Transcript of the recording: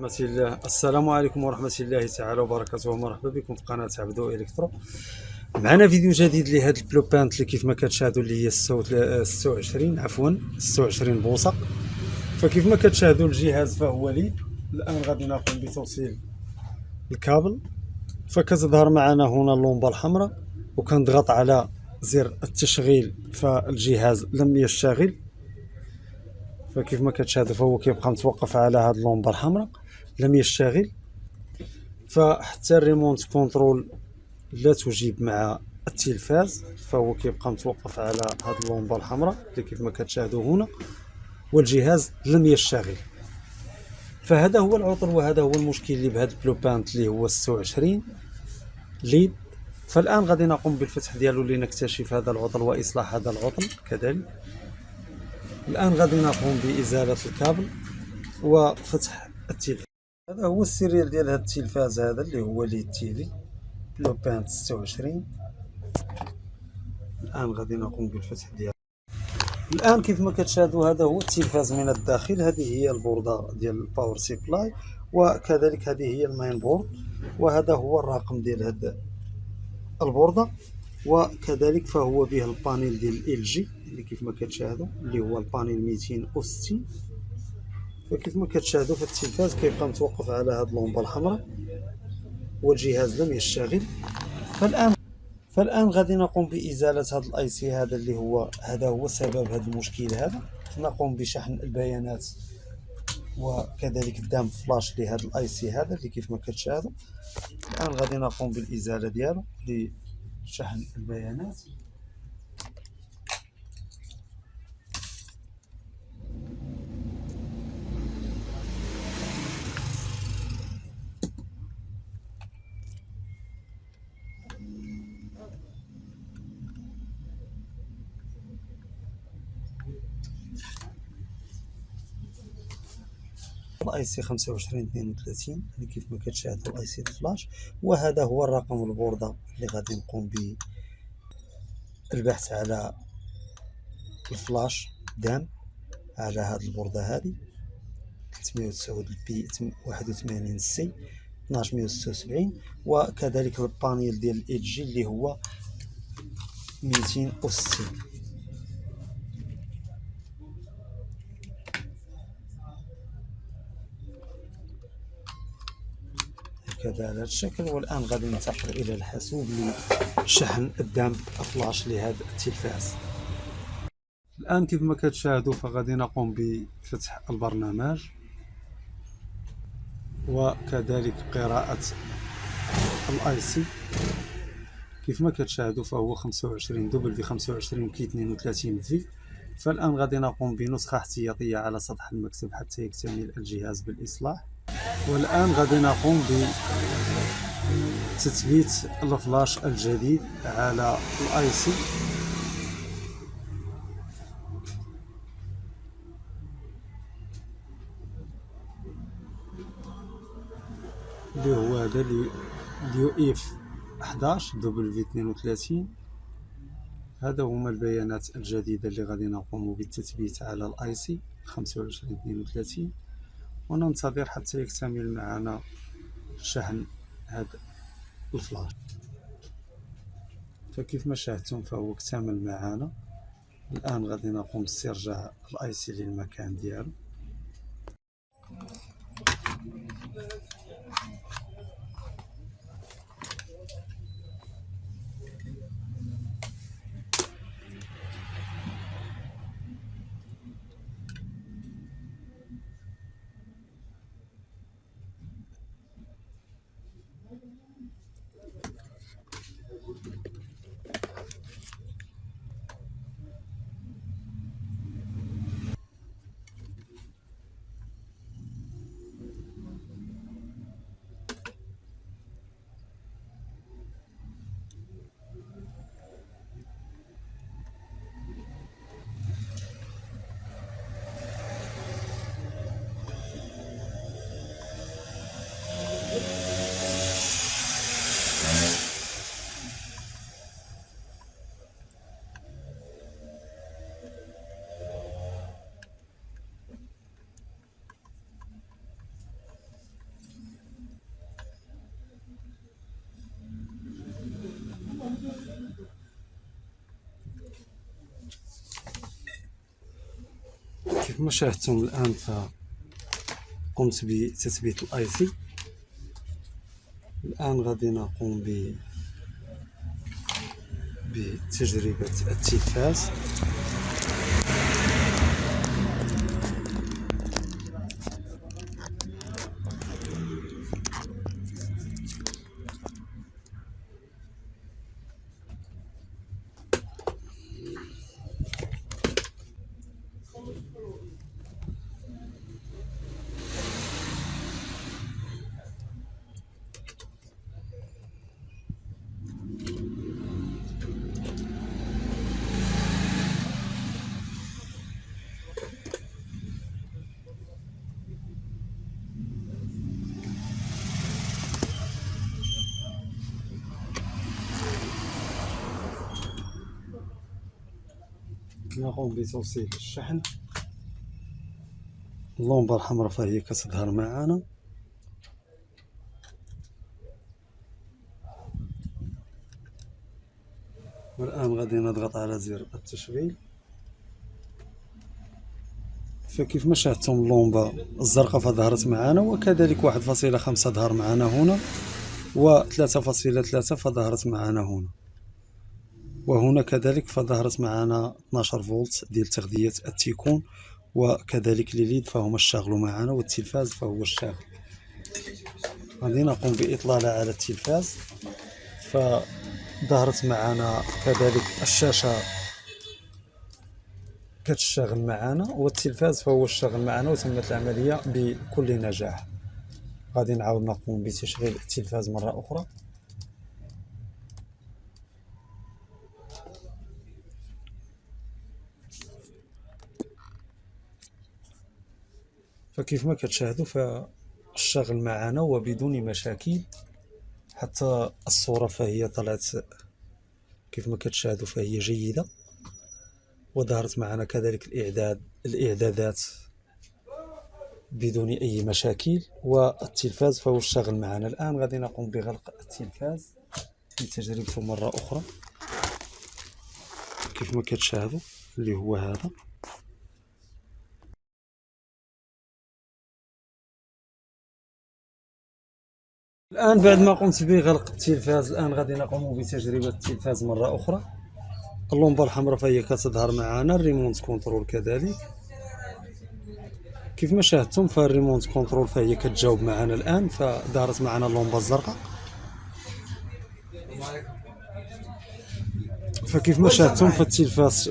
ورحمة الله. السلام عليكم ورحمة الله تعالى وبركاته، ومرحبا بكم في قناة عبدو إلكترو. معنا فيديو جديد لهاد البلو بانت اللي كيف ما كتشاهدوا اللي هي 26 عفوا 26 بوصة. فكيف ما كتشاهدوا الجهاز فهو لي الآن غادي نقوم بتوصيل الكابل. فكتظهر معنا هنا اللمبة الحمراء، وكنضغط على زر التشغيل فالجهاز لم يشتغل. فكيف ما كتشاهدوا فهو كيبقى متوقف على هاد اللمبة الحمراء لم يشتغل. فحتى الريمونت كنترول لا تجيب مع التلفاز، فهو كيبقى متوقف على هاد اللمبة الحمراء اللي كيف ما كتشاهدوا هنا، والجهاز لم يشتغل. فهذا هو العطل وهذا هو المشكل اللي بهذا البلو بانت اللي هو 26 ليد. فالآن غادي نقوم بالفتح ديالو لنكتشف هذا العطل وإصلاح هذا العطل كذلك. الآن غادي نقوم بإزالة الكابل وفتح التلفاز. هذا هو السيريال ديال هذا التلفاز هذا اللي هو ليد تيفي بلو بانت 26. الآن غادي نقوم بالفتح ديالو. الآن كيف ما كتشاهدوا هذا هو التلفاز من الداخل، هذه هي البوردة ديال الباور سيبلاي، وكذلك هذه هي المين بورد، وهذا هو الرقم ديال هذا البوردة، وكذلك فهو به البانيل ديال ال جي اللي كيف ما كتشاهدوا اللي هو البانيل 260. فكيف ما كتشاهدوا في التلفاز كيبقى متوقف على هذه اللمبة الحمراء والجهاز لم يشتغل. فالآن غادي نقوم بإزالة هذا الاي سي هذا اللي هذا هو سبب هذا المشكل هذا. نقوم بشحن البيانات وكذلك الدعم فلاش لهذا الاي سي هذا اللي كيف ما كتشاهدوا. الآن غادي نقوم بالإزالة ديالو لشحن البيانات. الاي سي 2532 اللي كيف ما كتشاهدوا الاي سي فلاش، وهذا هو الرقم البوردة اللي غادي نقوم بالبحث على الفلاش دام على هذه البوردة هذه 309 بي 81 سي 1276، وكذلك البانيل ديال ال جي اللي هو 260. هكذا على هذا الشكل. والآن غادي ننتقل إلى الحاسوب لشحن الدعم فلاش لهذا التلفاز. الآن كيف ما كتشاهدوا فغادي نقوم بفتح البرنامج وكذلك قراءة الاي سي. كيف ما كتشاهدوا فهو 25 دبل 25 كي 32 في. فالآن غادي نقوم بنسخة احتياطية على سطح المكتب حتى يكتمل الجهاز بالإصلاح. والآن غادي نقوم بتثبيت الفلاش الجديد على الاي سي. اللي هو هذا ديو اف 11 دبل 32. هذا هما البيانات الجديدة اللي غادي نقوم بالتثبيت على الاي سي 2532، وننتظر حتى يكتمل معنا شحن هذا الفلاش. فكيف ما شاهدتم فهو اكتمل معنا. الآن غادي نقوم باسترجاع الاي سي للمكان ديالو. كيف ما شاهدتم الآن فقمت بتثبيت الاي سي. الآن غادي نقوم بتجربة التلفاز. نقوم بتوصيل الشحن. اللمبة الحمراء فهي كتظهر معنا. والآن غادي نضغط على زر التشغيل. فكيف ما شاهدتم اللمبة الزرقاء فظهرت معنا، وكذلك 1.5 ظهر معنا هنا، و3.3 فظهرت معنا هنا، وهنا كذلك فظهرت معنا 12 فولت ديال تغذية التيكون، وكذلك ليد فهما الشاغل معنا، والتلفاز فهو الشاغل. غادي نقوم بإطلالة على التلفاز، فظهرت معنا كذلك الشاشة كتشتغل معنا، والتلفاز فهو الشاغل معنا، وتمت العملية بكل نجاح. غادي نعاود نقوم بتشغيل التلفاز مرة أخرى. فكيف ما كتشاهدوا فالشغل معنا وبدون مشاكل، حتى الصورة فهي طلعت كيف ما كتشاهدوا فهي جيدة، وظهرت معنا كذلك الإعدادات بدون أي مشاكل، والتلفاز فهو الشغل معنا. الآن غادي نقوم بغلق التلفاز لتجربته مرة أخرى كيف ما كتشاهدوا اللي هو هذا. الآن بعد ما قمت بغلق التلفاز، الآن غادي نقوم بتجربة التلفاز مرة أخرى. اللمبة الحمراء فهي كتظهر معنا، الريموت كنترول كذلك كيف ما شاهدتم، فالريموت كنترول فهي كتجاوب معنا الآن، فظهرت معنا اللمبة الزرقاء. فكيف ما شاهدتم فالتلفاز